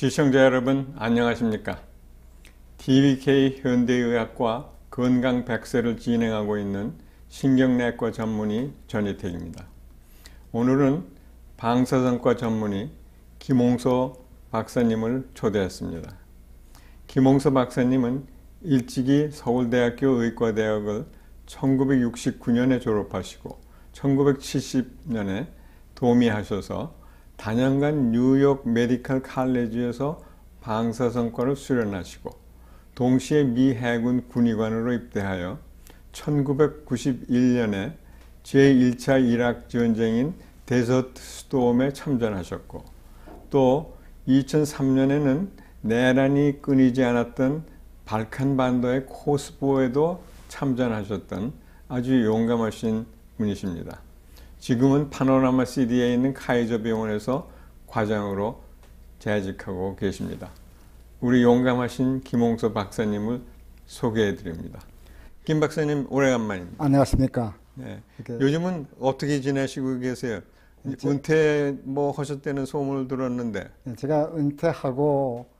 시청자 여러분 안녕하십니까? TBK 현대의학과 건강 100세를 진행하고 있는 신경내과 전문의 전희택입니다. 오늘은 방사선과 전문의 김홍소 박사님을 초대했습니다. 김홍소 박사님은 일찍이 서울대학교 의과대학을 1969년에 졸업하시고 1970년에 도미하셔서 다년간 뉴욕 메디컬 칼리지에서 방사선과를 수련하시고 동시에 미 해군 군의관으로 입대하여 1991년에 제1차 이라크 전쟁인 데저트 스톰에 참전하셨고 또 2003년에는 내란이 끊이지 않았던 발칸반도의 코스보에도 참전하셨던 아주 용감하신 분이십니다. 지금은 파노라마 시티에 있는 카이저 병원에서 과장으로 재직하고 계십니다. 우리 용감하신 김홍소 박사님을 소개해 드립니다. 김 박사님 오래간만입니다. 안녕하십니까. 네. 요즘은 어떻게 지내시고 계세요? 은퇴 뭐 하셨다는 소문을 들었는데. 제가 은퇴하고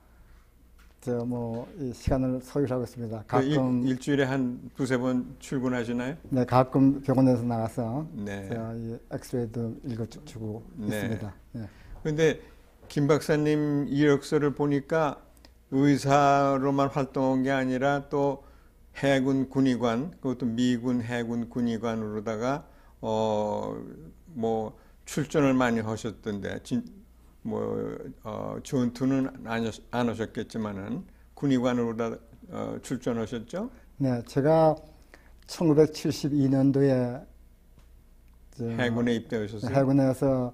이 시간을 소유하고 있습니다. 가끔 일주일에 한 두세 번 출근하시나요? 네, 가끔 병원에서 나가서 네. 제가 이 엑스레이도 읽어주고 있습니다. 그런데 네. 김 박사님 이력서를 보니까 의사로만 활동한 게 아니라 또 해군 군의관, 그것도 미군 해군 군의관으로다가 뭐 출전을 많이 하셨던데. 전투는 안 하셨겠지만은 군의관으로 출전하셨죠? 네, 제가 1972년도에 해군에 입대하셨어요. 해군에서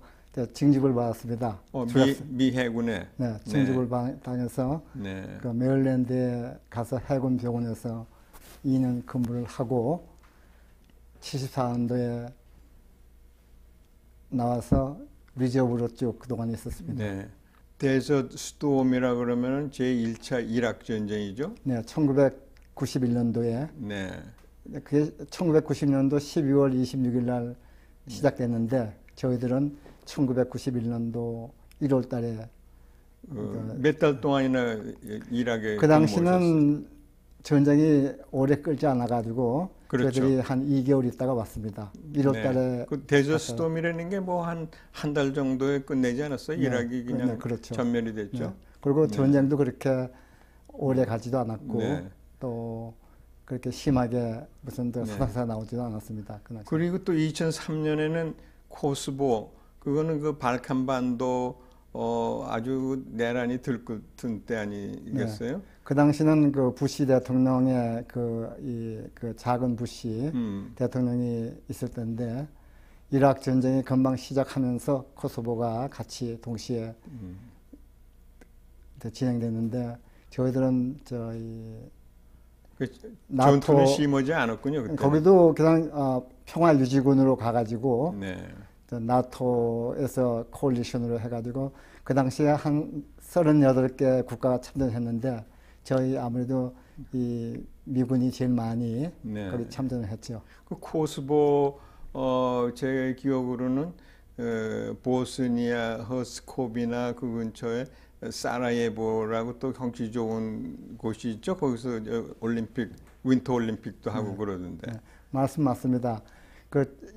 징집을 받았습니다. 미 해군에. 네, 징집을 당해서 네. 그 메릴랜드에 가서 해군 병원에서 2년 근무를 하고 74년도에 나와서 리저브로 쭉 그동안 있었습니다. 네. 데저트 스톰이라 그러면 제1차 이라크 전쟁이죠? 네, 1991년도에. 네. 그게 1990년도 12월 26일 날 시작됐는데 저희들은 1991년도 1월 달에 몇 달 동안이나 이라크에 그 당시는 전쟁이 오래 끌지 않아 가지고 그렇죠. 저희들이 한 2개월 있다가 왔습니다. 1월 달에 그 데저트 스톰이라는 게 뭐 한 달 정도에 끝내지 않았어요? 네, 이라크이 그냥 그렇죠. 전멸이 됐죠. 네. 그리고 네. 전쟁도 그렇게 오래 가지도 않았고 네. 또 그렇게 심하게 무슨 사상사가 나오지도 않았습니다. 그리고 또 2003년에는 코스보, 그거는 그 발칸반도 아주 내란이 들끓던 때 아니겠어요? 네. 그 당시는 그 부시 대통령의 그 작은 부시 대통령이 있을 때인데 이라크 전쟁이 금방 시작하면서 코소보가 같이 동시에 진행됐는데 저희들은 전투는 심하지 않았군요. 그때. 거기도 그냥 평화 유지군으로 가가지고 네. 나토에서 콜리션으로 해가지고 그 당시에 한 38개 국가가 참전했는데 저희 아무래도 이 미군이 제일 많이 네. 거기 참전을 했죠. 그 코스보 제 기억으로는 보스니아 허스코비나 그 근처에 사라예보라고 또 경치 좋은 곳이 있죠. 거기서 올림픽 윈터 올림픽도 하고 그러던데. 네. 맞습니다.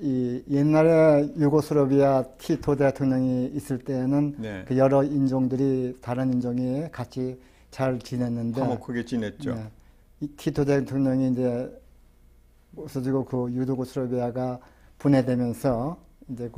이 옛날에 유고슬라비아 티토 대통령이 있을 때는 네. 그 여러 인종들이 다른 인종이 같이 잘 지냈는데 화목하게 지냈죠. 네. 이 티토 대통령이 이제 없어지고 그 유고슬라비아가 분해되면서 이제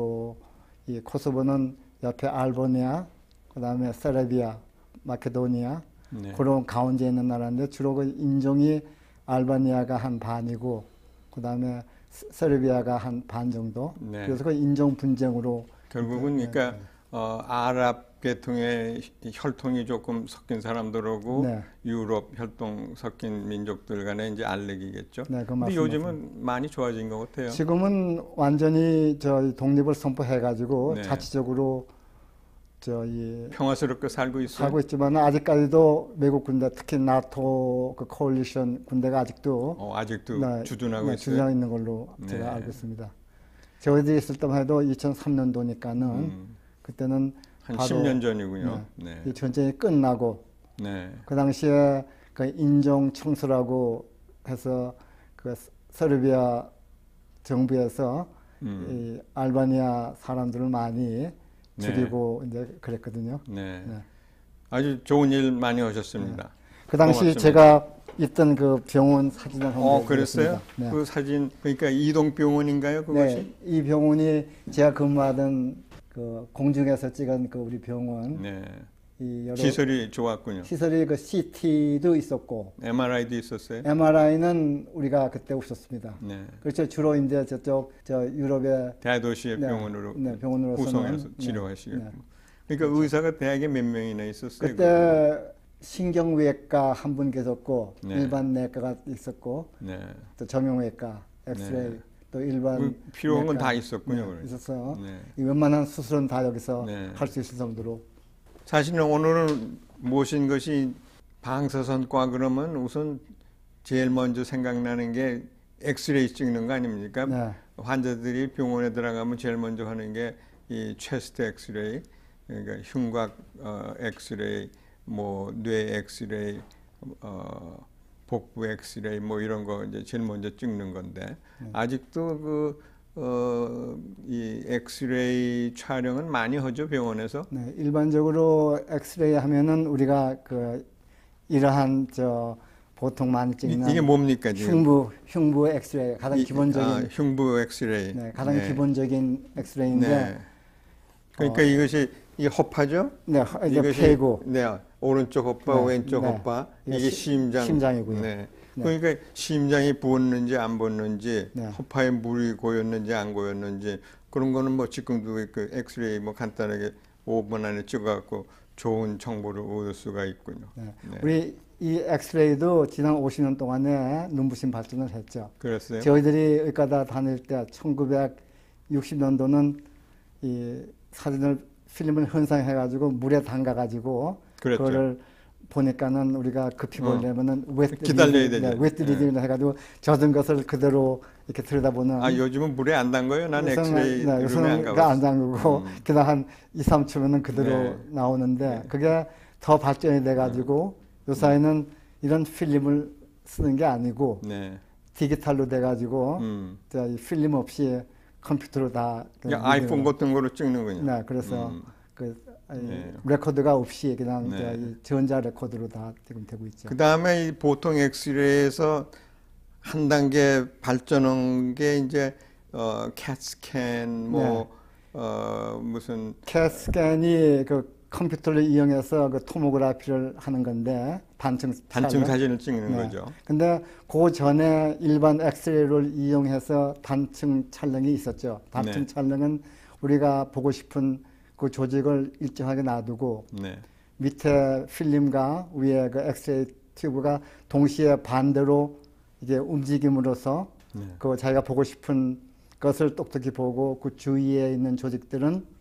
이 코소보는 옆에 알바니아, 그다음에 세르비아, 마케도니아 네. 그런 가운데 있는 나라인데 주로 그 인종이 알바니아가 한 반이고 그다음에 세르비아가 한 반 정도. 네. 그래서 그 인종 분쟁으로 결국은 그러니까 아랍 계통의 혈통이 조금 섞인 사람들하고 네. 유럽 혈통 섞인 민족들 간의 이제 알레기겠죠. 네, 근데 요즘은 많이 좋아진 것 같아요. 지금은 완전히 독립을 선포해가지고 네. 자치적으로 평화스럽게 살고 있어요. 살고 있지만 아직까지도 외국 군대, 특히 나토 그 코얼리션 군대가 아직도 네, 주둔하고 있어요. 주둔하고 있는 걸로 제가 네. 알고 있습니다. 저희들이 있을 때만 해도 2003년도니까는 그때는 한 바로 10년 전이군요. 네. 이 전쟁이 끝나고 네. 그 당시에 그 인종 청소라고 해서 그 서르비아 정부에서 이 알바니아 사람들을 많이 죽이고 이제 그랬거든요. 네. 네. 아주 좋은 일 많이 하셨습니다. 그 당시 고맙습니다. 제가 있던 그 병원 사진을 한번 그랬어요? 네. 그 사진 그러니까 이동병원인가요, 그것이? 네, 이 병원이 제가 근무하던 그 공중에서 찍은 그 우리 병원 네. 이 여러 시설이 좋았군요. 시설이 그 CT도 있었고 MRI도 있었어요? MRI는 우리가 그때 없었습니다. 네. 그렇죠. 주로 이제 저쪽 저 유럽의 대도시의 네, 병원으로 네, 병원으로서는 구성해서 네, 치료하시겠고. 네. 그러니까 의사가 대학에 몇 명이나 있었어요? 그때 신경외과 한 분 계셨고 네. 일반 내과가 있었고 네. 또 정형외과, 엑스레이 네. 또 일반 필요한 건 내과, 다 있었군요. 네, 그러니까. 있었어요. 네. 이 웬만한 수술은 다 여기서 네. 할 수 있을 정도로. 사실은 오늘은 모신 것이 방사선과 그러면 우선 제일 먼저 생각나는 게 엑스레이 찍는 거 아닙니까? 네. 환자들이 병원에 들어가면 제일 먼저 하는 게 이 체스트 엑스레이, 그러니까 흉곽 엑스레이, 뭐 뇌 엑스레이, 복부 엑스레이 뭐 이런 거 이제 제일 먼저 찍는 건데 아직도 이 엑스레이 촬영은 많이 하죠, 병원에서? 네, 일반적으로 엑스레이 하면은 우리가 그 이러한 저 보통 많이 찍는 이게 뭡니까 지금? 흉부 엑스레이 가장 기본적인 흉부 엑스레이. 네, 가장 네. 기본적인 엑스레이인데 네. 그러니까 이것이 이 허파죠? 네, 이제 이것이 폐고 네, 오른쪽 허파, 네, 왼쪽 네. 허파. 이게 이게 심장이고요. 네. 네. 그러니까 심장이 부었는지 안 부었는지, 네. 허파에 물이 고였는지 안 고였는지 그런 거는 뭐 지금도 그 엑스레이 뭐 간단하게 5분 안에 찍어갖고 좋은 정보를 얻을 수가 있군요. 네. 네. 우리 이 엑스레이도 지난 50년 동안에 눈부신 발전을 했죠. 그랬어요? 저희들이 의과다 다닐 때 1960년도는 이 사진을 필름을 현상해가지고 물에 담가가지고 그랬죠. 그거를 보니까는 우리가 급히 보려면은 기다려야 되죠. 웨트 리딩을 해가지고 젖은 것을 그대로 이렇게 들여다보는. 요즘은 물에 안 담가요? 난 엑스레이 룸에 안 요새는 가봤어. 안 담그고 그냥 한 2, 3초면은 그대로 네. 나오는데 네. 그게 더 발전이 돼가지고 요사이는 이런 필름을 쓰는 게 아니고 네. 디지털로 돼가지고 이 필름 없이 컴퓨터로 다 그러니까 아이폰 같은 거로 찍는군요. 네, 그래서 그 네. 레코드가 없이 그냥 네. 이 전자 레코드로 다 지금 되고 있죠. 그 다음에 이 보통 엑스레이에서 한 단계 발전한 게 이제 캣스캔 뭐 무슨 캣 스캔이 그 컴퓨터를 이용해서 그 토모그래피를 하는 건데 단층 사진을 찍는 네. 거죠. 근데 그 전에 일반 엑스레이를 이용해서 단층 촬영이 있었죠. 단층 네. 촬영은 우리가 보고 싶은 그 조직을 일정하게 놔두고 네. 밑에 필름과 위에 그 엑스레이 튜브가 동시에 반대로 이게 움직임으로써 네. 그 자기가 보고 싶은 것을 똑똑히 보고 그 주위에 있는 조직들은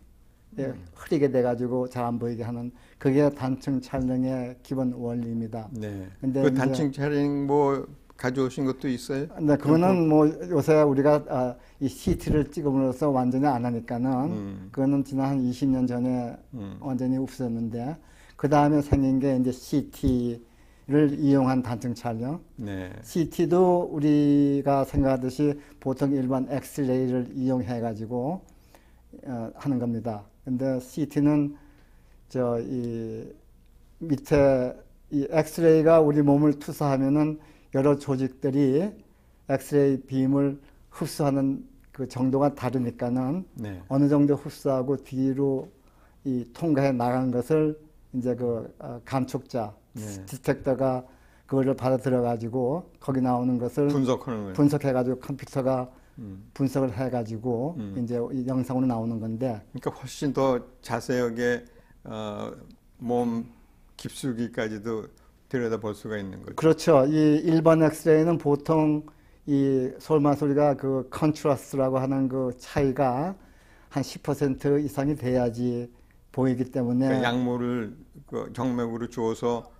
흐리게 돼가지고 잘 안 보이게 하는 그게 단층 촬영의 기본 원리입니다. 네. 근데 그 단층 촬영 뭐 가져오신 것도 있어요? 네, 그거는 뭐 요새 우리가 이 CT를 찍음으로써 완전히 안 하니까는 그거는 지난 한 20년 전에 완전히 없어졌는데 그 다음에 생긴 게 이제 CT를 이용한 단층 촬영. 네. CT도 우리가 생각하듯이 보통 일반 엑스레이를 이용해 가지고 하는 겁니다. 근데 CT는 이 밑에 이 엑스레이가 우리 몸을 투사하면은 여러 조직들이 엑스레이 빔을 흡수하는 그 정도가 다르니까는 네. 어느 정도 흡수하고 뒤로 이 통과해 나간 것을 이제 그 감촉자 네. 디텍터가 그거를 받아들여 가지고 거기 나오는 것을 분석하는 거예요. 분석해 가지고 컴퓨터가 분석을 해 가지고 이제 이 영상으로 나오는 건데 그러니까 훨씬 더 자세하게 몸 깊숙이까지도 들여다볼 수가 있는 거죠. 그렇죠. 이 일반 엑스레이는 보통 이 솔마소리가 그 컨트라스트라고 하는 그 차이가 한 10% 이상이 돼야지 보이기 때문에 그러니까 약물을 그 정맥으로 주어서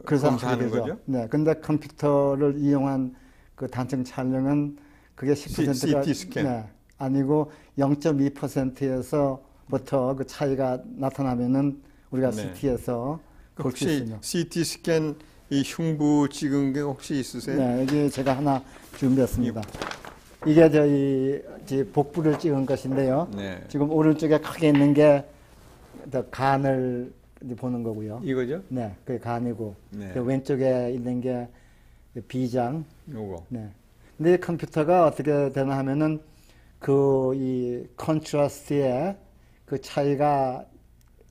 그래서 검사하는 거죠. 네. 근데 컴퓨터를 이용한 그 단층 촬영은 그게 10%가 CT 스캔. 네, 아니고 0.2%에서 부터 그 차이가 나타나면은 우리가 네. CT에서 볼 수 혹시 있습니다. CT 스캔 이 흉부 찍은 게 혹시 있으세요? 네, 여기 제가 하나 준비했습니다. 이게 저희 복부를 찍은 것인데요. 네. 지금 오른쪽에 크게 있는 게 간을 이제 보는 거고요. 이거죠? 네, 그게 간이고 네. 그 왼쪽에 있는 게 비장. 요거. 네. 근데 이 컴퓨터가 어떻게 되나 하면은 그 이 컨트라스트의 그 차이가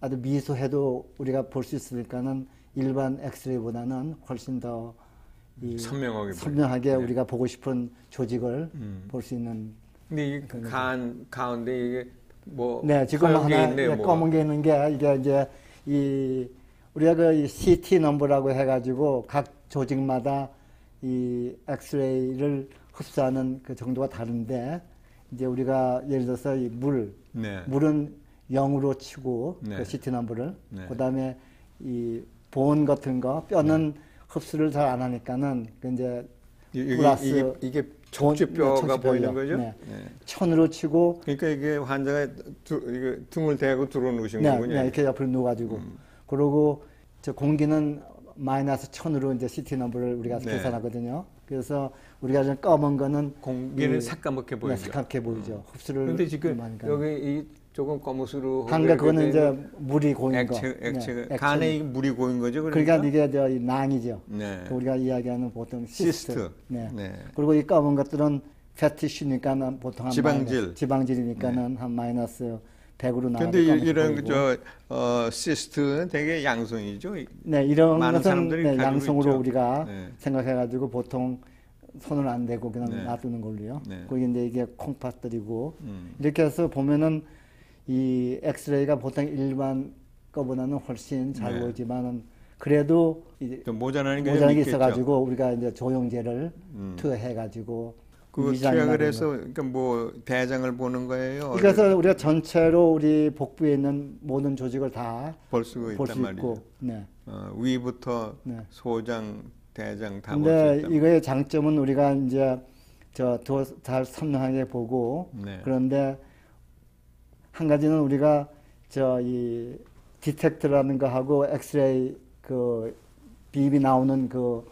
아주 미소해도 우리가 볼 수 있으니까는 일반 엑스레이보다는 훨씬 더 이 선명하게 네. 우리가 보고 싶은 조직을 볼 수 있는. 근데 이 간 가운데 이게 뭐 네, 지금 하얀 게 하나 있네요, 검은 게 있는 게 이게 이제 이 우리가 그 CT 넘버라고 해가지고 각 조직마다 이 엑스레이를 흡수하는 그 정도가 다른데 이제 우리가 예를 들어서 이 네. 물은 0으로 치고 네. 그 CT 넘버를 네. 그다음에 이 본 같은 거 뼈는 흡수를 잘 안 하니까는 그 이제 플러스 이게 척추뼈가 보이는 거죠? 네. 1000으로 치고 그러니까 이게 환자가 이게 등을 대고 들어놓으신 네, 거군요. 네, 이렇게 옆으로 누워가지고 그러고 저 공기는 마이너스 1000으로 이제 CT 넘버를 우리가 네. 계산하거든요. 그래서 우리가 좀 검은 거는 공기는 새까맣게 보이죠. 네, 새까맣게 보이죠. 흡수를 그런데 지금 하니까. 여기 이 조금 검은수로 한가 그거는 이제 물이 고인 거. 액체가 네, 간에 물이 고인 거죠. 그러니까 이게 저 이 낭이죠. 네. 우리가 이야기하는 보통 시스트. 네. 네. 그리고 이 검은 것들은 패티슈니까 보통 한 지방질. 지방질이니까는 한 마이너스 100으로 나와도 근데 검은색 이런 보이고. 시스트는 되게 양성이죠. 네, 이런 많은 것은 사람들이 네, 가지고 양성으로 있죠. 우리가 네. 생각해가지고 보통 손을 안 대고 그냥 네. 놔두는 걸로요. 네. 그게 이제 이게 콩팥들이고 이렇게 해서 보면은 이 엑스레이가 보통 일반 거보다는 훨씬 잘 네. 보이지만은 그래도 이제 좀 모자라는 게 모자란 게 있겠죠. 있어가지고 우리가 이제 조영제를 투여해가지고 그 위장이나 투약을 그런 해서 거. 그러니까 뭐 대장을 보는 거예요. 그래서 우리가 전체로 우리 복부에 있는 모든 조직을 다 볼 수가 볼 수 있단 말이죠. 있고, 네. 위부터 네. 소장, 대장 다 볼 수 근데 있다. 이거의 장점은 우리가 이제 더 잘 선명하게 보고 네. 그런데 한 가지는 우리가 이 디텍터라는 거 하고 엑스레이 그 비입이 나오는 그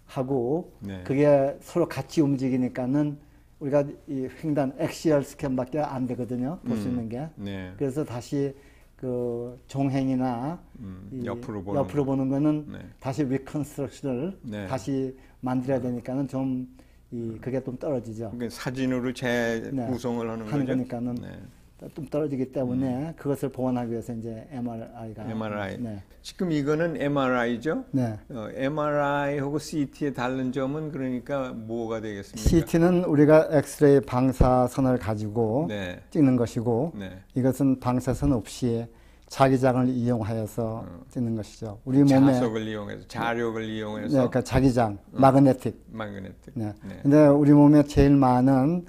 하고 네. 그게 서로 같이 움직이니까는 우리가 이 횡단 엑시얼 스캔밖에 안 되거든요. 볼 수 있는 게. 네. 그래서 다시 그 종횡이나 이 옆으로 보는 거는 네. 다시 리컨스트럭션을 네. 다시 만들어야 되니까는 좀 그게 좀 떨어지죠. 그러니까 사진으로 재구성을 하는 거죠. 거니까는 네. 좀 떨어지기 때문에 그것을 보완하기 위해서 이제 MRI가 MRI. 네. 지금 이거는 MRI죠. 네. MRI하고 CT의 다른 점은 그러니까 뭐가 되겠습니까? CT는 우리가 엑스레이 방사선을 가지고 네. 찍는 것이고 네. 이것은 방사선 없이 자기장을 이용하여서 찍는 것이죠. 우리 몸에 자석을 이용해서 자력을 이용해서 네, 그러니까 자기장, 마그네틱. 마그네틱. 네. 네. 근데 우리 몸에 제일 많은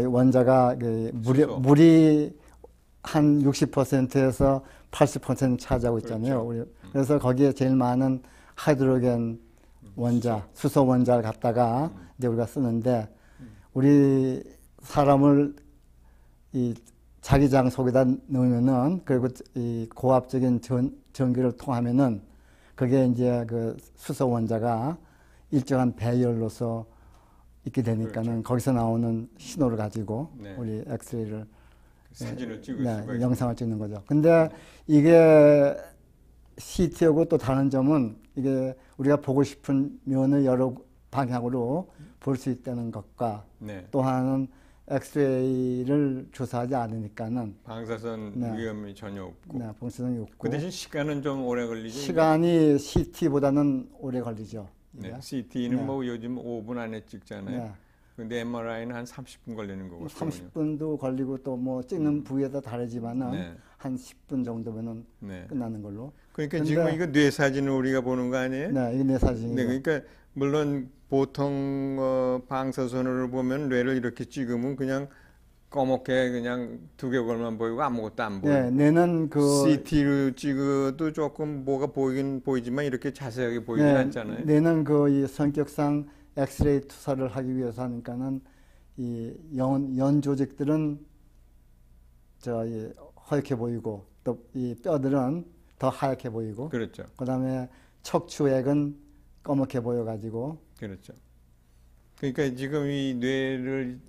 원자가 그 수소. 물이 한 60%에서 80% 차지하고 있잖아요. 그렇죠. 그래서 거기에 제일 많은 하이드로겐 원자, 수소 원자를 갖다가 이제 우리가 쓰는데 우리 사람을 이 자기장 속에다 넣으면은 그리고 이 고압적인 전기를 통하면은 그게 이제 그 수소 원자가 일정한 배열로서 있게 되니까는 그렇죠. 거기서 나오는 신호를 가지고 네. 우리 엑스레이를 사진을 찍을 네, 수가 있어요. 영상을 찍는 거죠. 근데 이게 CT하고 또 다른 점은 이게 우리가 보고 싶은 면을 여러 방향으로 볼 수 있다는 것과 네. 또 하나는 엑스레이를 조사하지 않으니까는 방사선 네. 위험이 전혀 없고. 네, 방사선이 없고 그 대신 시간은 좀 오래 걸리죠. 시간이 CT보다는 오래 걸리죠. 네. 이게. CT는 네. 뭐 요즘 5분 안에 찍잖아요. 네. 근데 MRI는 한 30분 걸리는 거거든요. 30분도 걸리고 또 뭐 찍는 부위에 따라 다르지만은 네. 한 10분 정도면은 네. 끝나는 걸로. 그러니까 근데- 지금 이거 뇌 사진을 우리가 보는 거 아니에요? 네, 이게 내 사진이고. 네, 그러니까 물론 보통 방사선으로 보면 뇌를 이렇게 찍으면 그냥 꺼멓게 그냥 두개골만 보이고 아무것도 안 보여. 네, 뇌는 그 CT로 찍어도 조금 뭐가 보이긴 보이지만 이렇게 자세하게 보이진 않잖아요. 뇌는 그 이 성격상 엑스레이 투사를 하기 위해서 하니까는 이 연 조직들은 이 허옇게 보이고 또 이 뼈들은 더 하얗게 보이고 그렇죠. 그다음에 척추액은 검게 보여가지고 그렇죠. 그러니까 지금 이 뇌를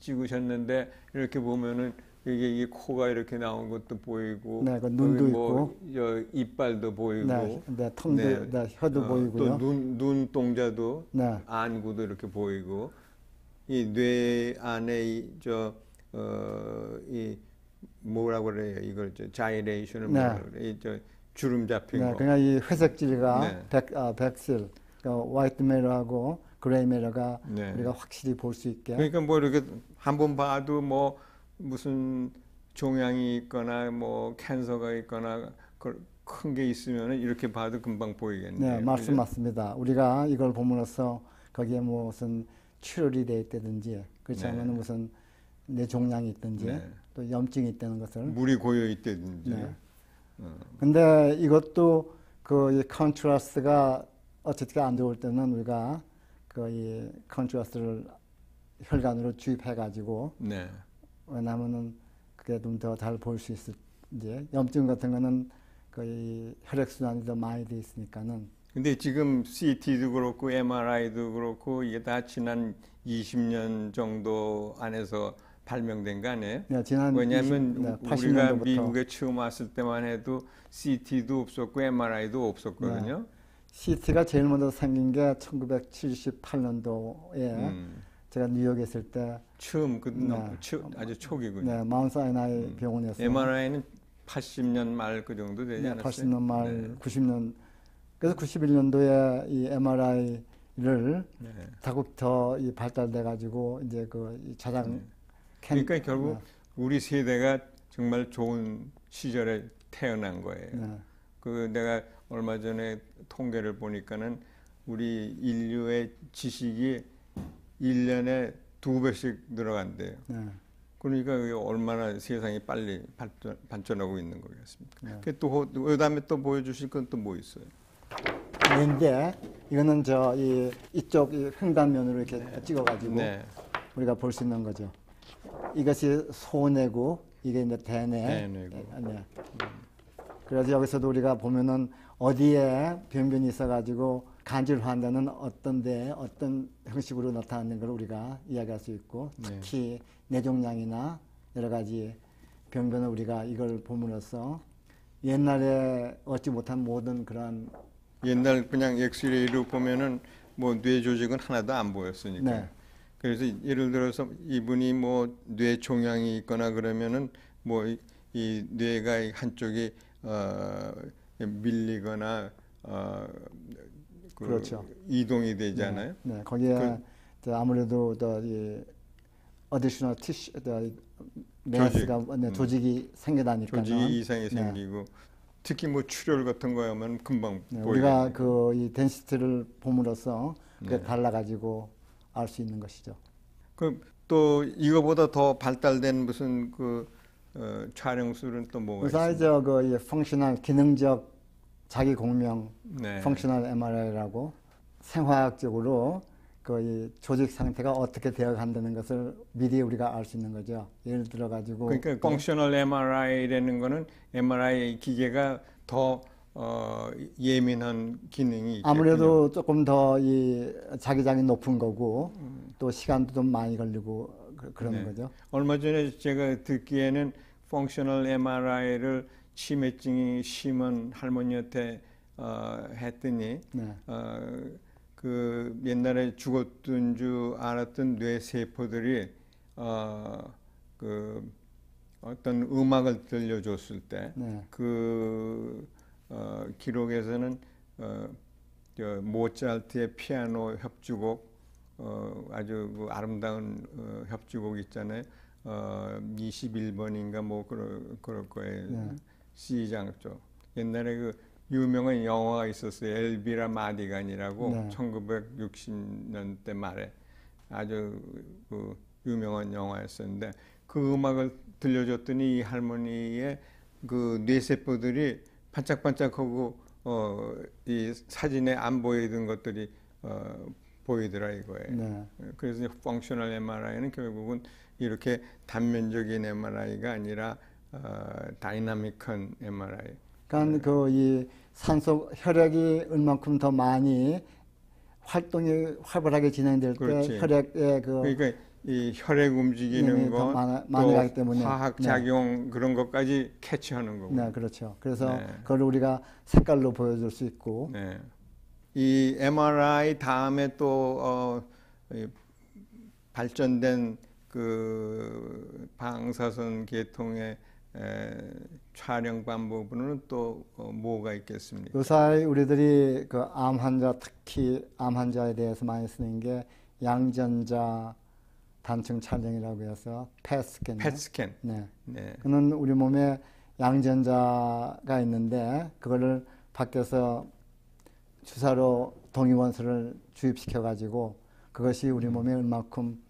찍으셨는데 이렇게 보면은 이게 코가 이렇게 나온 것도 보이고, 네, 그 눈도 뭐 이빨도 보이고, 네, 네, 턱도, 네, 혀도 보이고요. 또 눈동자도, 네. 안구도 이렇게 보이고, 이 뇌 안에 이 뭐라고 그래요? 이걸 자이레이션을 네. 뭐라고 그래요? 주름 잡힌 네, 거. 그냥 이 회색질과 네. 백실, 그러니까 화이트 메러하고 그레이 메러가 네. 우리가 확실히 볼 수 있게. 그러니까 뭐 이렇게 한번 봐도 뭐 무슨 종양이 있거나 뭐 캔서가 있거나 큰 게 있으면 이렇게 봐도 금방 보이겠네요. 네, 맞습니다. 우리가 이걸 보면서 거기에 무슨 출혈이 돼 있다든지 그렇지 네. 않으면 무슨 뇌종양이 있든지 네. 또 염증이 있다는 것을. 물이 고여 있다든지. 네. 근데 이것도 이 컨트라스트가 어떻게 안 좋을 때는 우리가 이 컨트라스트를 혈관으로 주입해 가지고 네. 왜냐하면은 그게 좀 더 잘 볼 수 있을 이제 염증 같은 거는 거의 혈액 순환이 더 많이 돼 있으니까는. 근데 지금 CT도 그렇고 MRI도 그렇고 이게 다 지난 20년 정도 안에서 발명된 거 아니에요? 네, 지난 왜냐하면 80년도부터. 우리가 미국에 처음 왔을 때만 해도 CT도 없었고 MRI도 없었거든요. 네. CT가 제일 먼저 생긴 게 1978년도에 제가 뉴욕에 있을 때 처음 네. 아주 초기군요. 네, 마운트사이나이 병원에서 MRI는 80년 말 그 정도 되지 네, 않았어요? 80년 말 네. 90년 그래서 91년도에 이 MRI를 네. 다국더 발달돼 가지고 이제 이 자장 그러니까 결국 우리 세대가 정말 좋은 시절에 태어난 거예요. 네. 내가 얼마 전에 통계를 보니까는 우리 인류의 지식이 1년에 2배씩 늘어간대요. 네. 그러니까 그게 얼마나 세상이 빨리 발전하고 있는 거겠습니까? 네. 또 그다음에 또 보여주실 건 또 뭐 있어요? 뇌인데 이거는 이쪽 횡단면으로 이렇게 찍어가지고 네. 우리가 볼 수 있는 거죠. 이것이 소뇌고 이게 이제 대뇌. 대뇌고. 네. 그래서 여기서도 우리가 보면은 어디에 병변이 있어가지고 간질환자는 어떤 형식으로 나타나는 걸 우리가 이야기할 수 있고 특히 뇌종양이나 여러 가지 병변을 우리가 이걸 보므로써 옛날에 얻지 못한 모든 그런 옛날 그냥 엑스레이로 보면은 뭐 뇌 조직은 하나도 안 보였으니까. 네. 그래서 예를 들어서 이분이 뭐 뇌 종양이 있거나 그러면은 뭐 이 뇌가 한쪽이 밀리거나 그렇죠. 이동이 되잖아요. 네, 거기에 아무래도 어디셔널 티슈, 메스가 조직이 생겨나니까 조직이 이상이 생기고 특히 뭐 출혈 같은 거 하면 금방 보이겠네요. 우리가 이 덴시티를 봄으로써 그게 달라가지고 알 수 있는 것이죠. 또 이거보다 더 발달된 무슨 촬영술은 또 뭐가 있어요? 그래서 이 펑셔널 기능적 자기 공명 네. 펑셔널 MRI라고 생화학적으로 이 조직 상태가 어떻게 되어 간다는 것을 미리 우리가 알 수 있는 거죠. 예를 들어 가지고 그러니까 펑셔널 MRI라는 거는 MRI 기계가 더 예민한 기능이 있겠군요. 아무래도 조금 더 자기장이 높은 거고 또 시간도 좀 많이 걸리고 그러는 거죠. 얼마 전에 제가 듣기에는 펑셔널 MRI를 치매증이 심한 할머니한테 했더니 그 옛날에 죽었던 줄 알았던 뇌 세포들이 그 어떤 음악을 들려줬을 때 그 기록에서는 모차르트의 피아노 협주곡 아주 아름다운 협주곡 있잖아요. 21번인가 뭐 그럴 거예요. C장조. 옛날에 그 유명한 영화가 있었어요. 엘비라 마디간이라고 1960년대 말에 아주 그 유명한 영화였었는데 그 음악을 들려줬더니 이 할머니의 그 뇌세포들이 반짝반짝하고 이 사진에 안 보이던 것들이 보이더라 이거예요. 그래서 펑셔널 MRI는 결국은 이렇게 단면적인 MRI가 아니라 다이나믹한 MRI. 그러니까 그 이 산소 혈액이 얼만큼 더 많이 활동이 활발하게 진행될 때 그렇지. 혈액의 그러니까 이 혈액 움직이는 더 것, 많이 가기 또 때문에 화학 작용 그런 것까지 캐치하는 거고. 네, 그렇죠. 그래서 네. 그걸 우리가 색깔로 보여줄 수 있고 네. 이 MRI 다음에 또 이 발전된 그 방사선 계통의 촬영 방법으로는 또 뭐가 있겠습니까? 요새 우리들이 그 암 환자 특히 암 환자에 대해서 많이 쓰는 게 양전자 단층 촬영이라고 해서 펫스캔. 펫스캔. 네. 네. 그는 우리 몸에 양전자가 있는데 그거를 밖에서 주사로 동위원소를 주입시켜 가지고 그것이 우리 몸에 얼마큼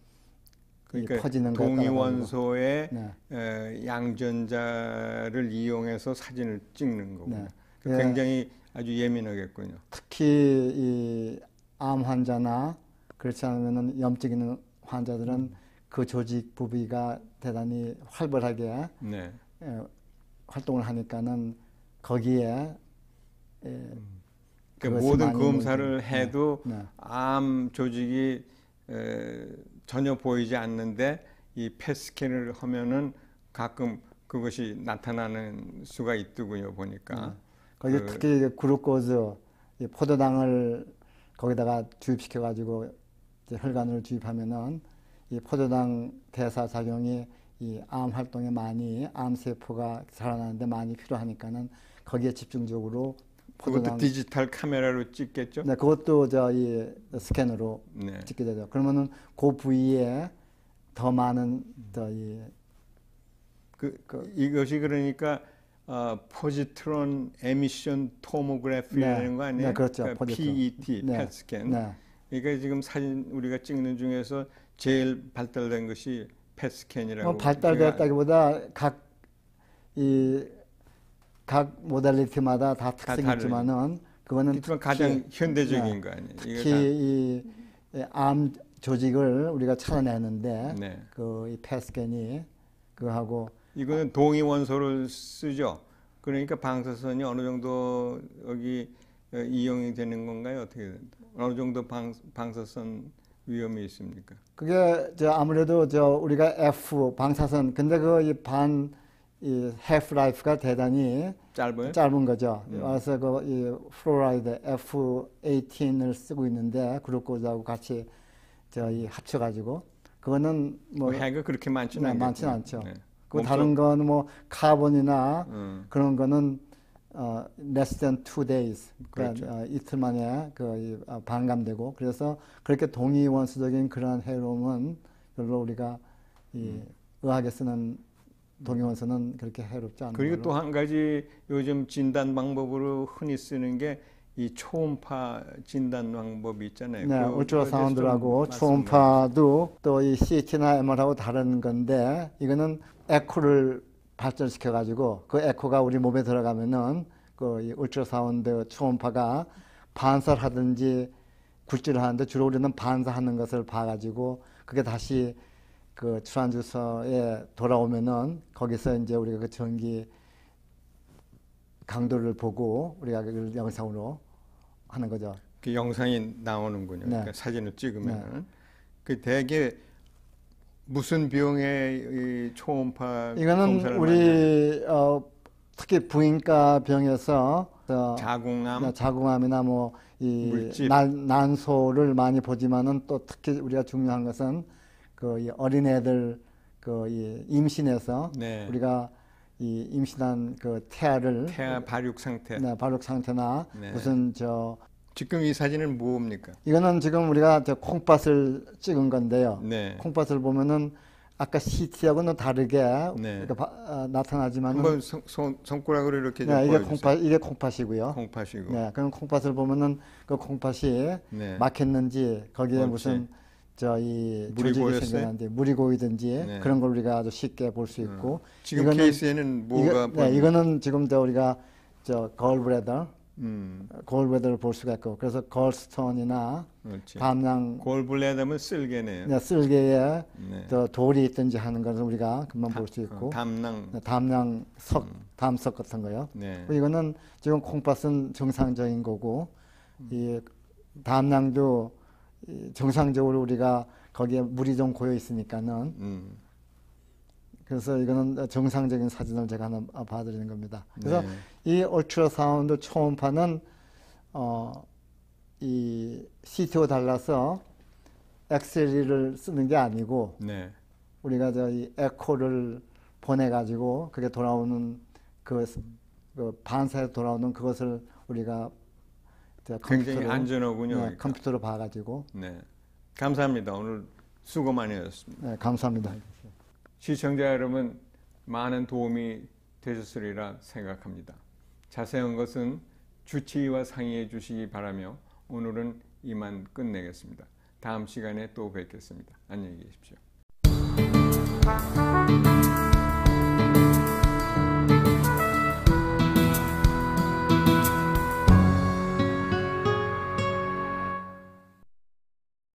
그러니까 퍼지는가에 따라 동위원소의 네. 양전자를 이용해서 사진을 찍는 거군요. 네. 굉장히 아주 예민하겠군요. 특히 이 암 환자나 그렇지 않으면 염증 있는 환자들은 그 조직 부위가 대단히 활발하게 네. 활동을 하니까는 거기에 그러니까 그것이 모든 많이 검사를 문제. 해도 네. 암 조직이 전혀 보이지 않는데 이 펫스캔을 하면은 가끔 그것이 나타나는 수가 있더군요, 보니까. 거기 특히 글루코즈, 이 포도당을 거기다가 주입시켜 가지고 혈관을 주입하면은 이 포도당 대사 작용이 이 암 활동에 많이 암 세포가 자라나는데 많이 필요하니까는 거기에 집중적으로 그것도 디지털 카메라로 찍겠죠? 네, 그것도 이 스캔으로 네. 찍게 되죠. 그러면은 그 부위에 더 많은 이것이 그러니까 포지트론 에미션 토모그래피라는 네, 거 아니에요? 네, 그렇죠. 그러니까 포지트론. PET, 네. 펫스캔. 네. 그러니까 지금 사진 우리가 찍는 중에서 제일 발달된 것이 펫스캔이라고. 발달됐다기보다 각 모델리티마다 다 특색이 있지만은 그거는 가장 현대적인 네, 거 아니에요? 특히 암 조직을 우리가 찾아내는데 네. 이 펫스캔이 그하고 이거는 동위원소를 쓰죠. 그러니까 방사선이 어느 정도 여기 이용이 되는 건가요? 어떻게 어느 정도 방사선 위험이 있습니까? 그게 아무래도 우리가 F 방사선 근데 이 half life가 대단히 짧아요? 짧은 거죠. 그래서 이 플로라이드 F18을 쓰고 있는데 글루코즈하고 같이 합쳐가지고 그거는 뭐 해가 그렇게 많지는 않겠죠. 많지는 않죠. 네. 그 다른 거는 뭐 카본이나 그런 거는 less than 2 days 그러니까 그렇죠. 이틀 만에 반감되고 그래서 그렇게 동위원소적인 그런 해로움은 별로 우리가 의학에 쓰는 동위원소는 그렇게 해롭지 않은 그리고 걸로. 또 한 가지 요즘 진단 방법으로 흔히 쓰는 게 이 초음파 진단 방법이 있잖아요. 네, 울트라사운드라고 초음파도 또 이 CT나 MR하고 다른 건데 이거는 에코를 발전시켜 가지고 그 에코가 우리 몸에 들어가면은 이 울트라사운드 초음파가 반사를 하든지 굴질을 하는데 주로 우리는 반사하는 것을 봐 가지고 그게 다시 그 트랜스듀서에 돌아오면은 거기서 이제 우리가 그 전기 강도를 보고 우리가 그 영상으로 하는 거죠. 그 영상이 나오는군요. 네. 그러니까 사진을 찍으면 그 대개 무슨 병의 이 초음파 이거는 검사를 우리 특히 부인과 병에서 자궁암이나 뭐 이 난소를 많이 보지만은 또 특히 우리가 중요한 것은 이 어린애들 이 임신해서 네. 우리가 이 임신한 태아 발육 상태. 네, 발육 상태나 네. 무슨 지금 이 사진은 뭡니까? 이거는 지금 우리가 콩팥을 찍은 건데요. 네. 콩팥을 보면은 아까 CT하고는 다르게 네. 나타나지만 한번 손가락으로 이렇게 좀 네, 보여주세요. 이게 콩팥이고요. 콩팥이고. 네, 그럼 콩팥을 보면은 그 콩팥이 네. 막혔는지 거기에 그렇지. 무슨 이 물이 조직이 고였어요? 생겨났는지 물이 고이든지 네. 그런 걸 우리가 아주 쉽게 볼 수 있고 지금 케이스에는 뭐가 이거는 지금 우리가 걸브레더 골브레더를 볼 수가 있고, 그래서 걸스톤이나 그렇지. 담낭 골블레더면 쓸개네요. 네, 쓸개에 네. 또 돌이 있든지 하는 것을 우리가 금방 볼 수 있고, 담낭. 네, 담낭석, 담석 같은 거요. 네. 이거는 지금 콩팥은 정상적인 거고, 이 담낭도 정상적으로 우리가 거기에 물이 좀 고여 있으니까는, 그래서 이거는 정상적인 사진을 제가 하나 봐드리는 겁니다. 그래서 네. 이 울트라사운드 초음파는 이 CT와 달라서 엑스레이를 쓰는 게 아니고, 네. 우리가 이 에코를 보내 가지고 그게 돌아오는 그 반사에 돌아오는 그것을 우리가 굉장히 안전하군요. 네, 그러니까. 컴퓨터로 봐가지고. 네. 감사합니다. 오늘 수고 많이 하셨습니다. 네, 감사합니다. 시청자 여러분, 많은 도움이 되셨으리라 생각합니다. 자세한 것은 주치의와 상의해 주시기 바라며 오늘은 이만 끝내겠습니다. 다음 시간에 또 뵙겠습니다. 안녕히 계십시오.